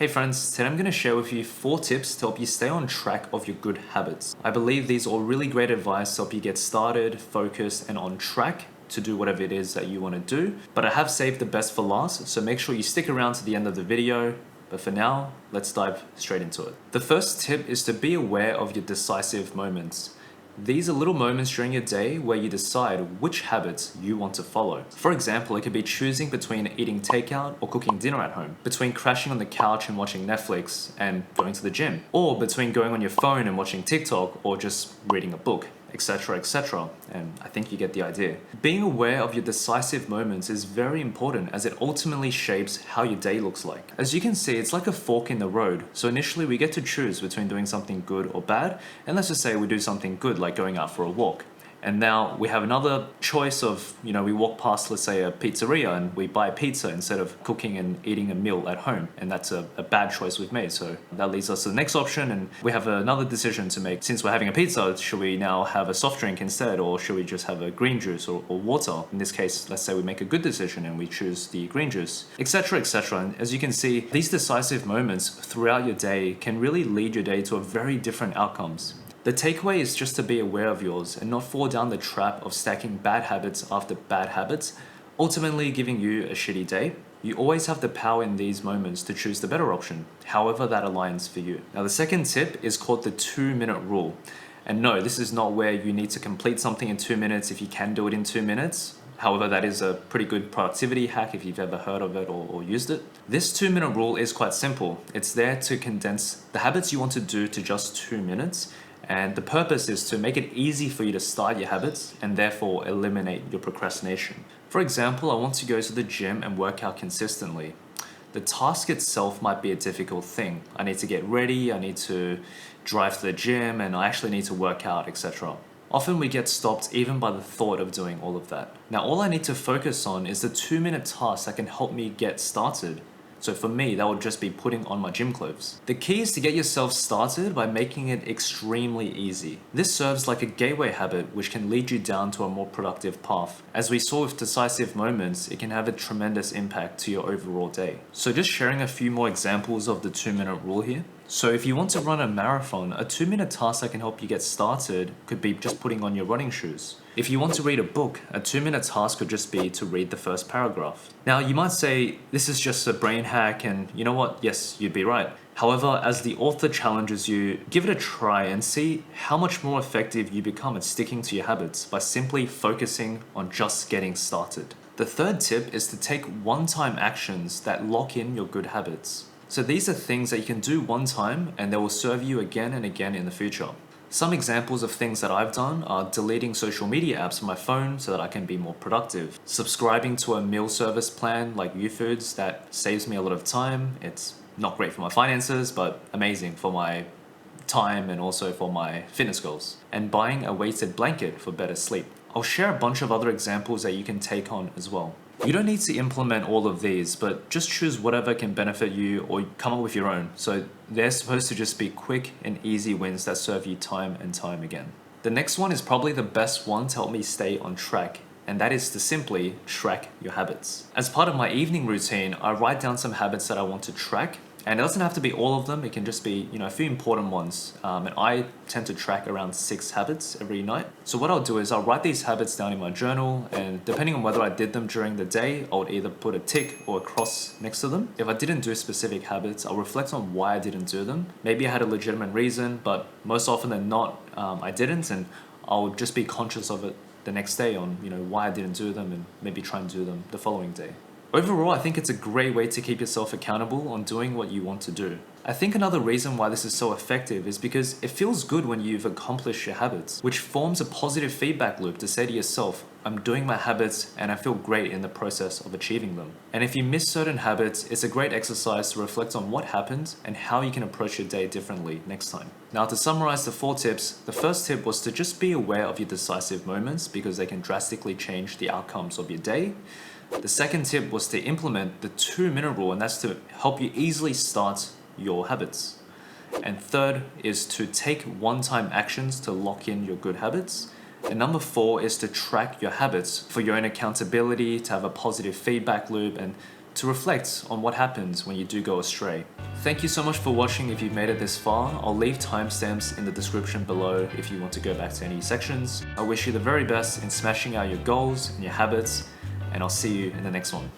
Hey friends, today I'm going to share with you 4 tips to help you stay on track of your good habits. I believe these are really great advice to help you get started, focused, and on track to do whatever it is that you want to do. But I have saved the best for last, so make sure you stick around to the end of the video. But for now, let's dive straight into it. The first tip is to be aware of your decisive moments. These are little moments during your day where you decide which habits you want to follow. For example, it could be choosing between eating takeout or cooking dinner at home, between crashing on the couch and watching Netflix and going to the gym, or between going on your phone and watching TikTok or just reading a book, etc., etc. And I think you get the idea. Being aware of your decisive moments is very important as it ultimately shapes how your day looks like. As you can see, it's like a fork in the road. So initially we get to choose between doing something good or bad. And let's just say we do something good like going out for a walk. And now we have another choice of, we walk past, let's say, a pizzeria and we buy pizza instead of cooking and eating a meal at home. And that's a bad choice we've made. So that leads us to the next option. And we have another decision to make. Since we're having a pizza, should we now have a soft drink instead? Or should we just have a green juice or water? In this case, let's say we make a good decision and we choose the green juice, etc., etc. And as you can see, these decisive moments throughout your day can really lead your day to a very different outcomes. The takeaway is just to be aware of yours and not fall down the trap of stacking bad habits after bad habits, ultimately giving you a shitty day. You always have the power in these moments to choose the better option, however that aligns for you. Now the second tip is called the 2-minute rule. And no, this is not where you need to complete something in 2 minutes if you can do it in 2 minutes. However, that is a pretty good productivity hack if you've ever heard of it or used it. This 2-minute rule is quite simple. It's there to condense the habits you want to do to just 2 minutes. And the purpose is to make it easy for you to start your habits and therefore eliminate your procrastination. For example, I want to go to the gym and work out consistently. The task itself might be a difficult thing. I need to get ready, I need to drive to the gym, and I actually need to work out, etc. Often we get stopped even by the thought of doing all of that. Now all I need to focus on is the 2-minute task that can help me get started. So for me, that would just be putting on my gym clothes. The key is to get yourself started by making it extremely easy. This serves like a gateway habit which can lead you down to a more productive path. As we saw with decisive moments, it can have a tremendous impact to your overall day. So just sharing a few more examples of the 2-minute rule here. So if you want to run a marathon, a 2-minute task that can help you get started could be just putting on your running shoes. If you want to read a book, a 2-minute task could just be to read the first paragraph. Now you might say, this is just a brain hack, and you know what? Yes, you'd be right. However, as the author challenges you, give it a try and see how much more effective you become at sticking to your habits by simply focusing on just getting started. The third tip is to take one-time actions that lock in your good habits. So these are things that you can do one time and they will serve you again and again in the future. Some examples of things that I've done are deleting social media apps on my phone so that I can be more productive. Subscribing to a meal service plan like YouFoods that saves me a lot of time. It's not great for my finances, but amazing for my time and also for my fitness goals. And buying a weighted blanket for better sleep. I'll share a bunch of other examples that you can take on as well. You don't need to implement all of these, but just choose whatever can benefit you or come up with your own. So they're supposed to just be quick and easy wins that serve you time and time again. The next one is probably the best one to help me stay on track, and that is to simply track your habits. As part of my evening routine, I write down some habits that I want to track. And it doesn't have to be all of them, it can just be a few important ones. And I tend to track around 6 habits every night. So what I'll do is I'll write these habits down in my journal, and depending on whether I did them during the day, I would either put a tick or a cross next to them. If I didn't do specific habits, I'll reflect on why I didn't do them. Maybe I had a legitimate reason, but most often than not, I didn't, and I'll just be conscious of it the next day on why I didn't do them and maybe try and do them the following day. Overall, I think it's a great way to keep yourself accountable on doing what you want to do. I think another reason why this is so effective is because it feels good when you've accomplished your habits, which forms a positive feedback loop to say to yourself, I'm doing my habits and I feel great in the process of achieving them. And if you miss certain habits, it's a great exercise to reflect on what happened and how you can approach your day differently next time. Now to summarize the 4 tips, the first tip was to just be aware of your decisive moments because they can drastically change the outcomes of your day. The second tip was to implement the 2-minute rule, and that's to help you easily start your habits. And third is to take one-time actions to lock in your good habits. And number 4 is to track your habits for your own accountability, to have a positive feedback loop, and to reflect on what happens when you do go astray. Thank you so much for watching if you've made it this far. I'll leave timestamps in the description below if you want to go back to any sections. I wish you the very best in smashing out your goals and your habits, and I'll see you in the next one.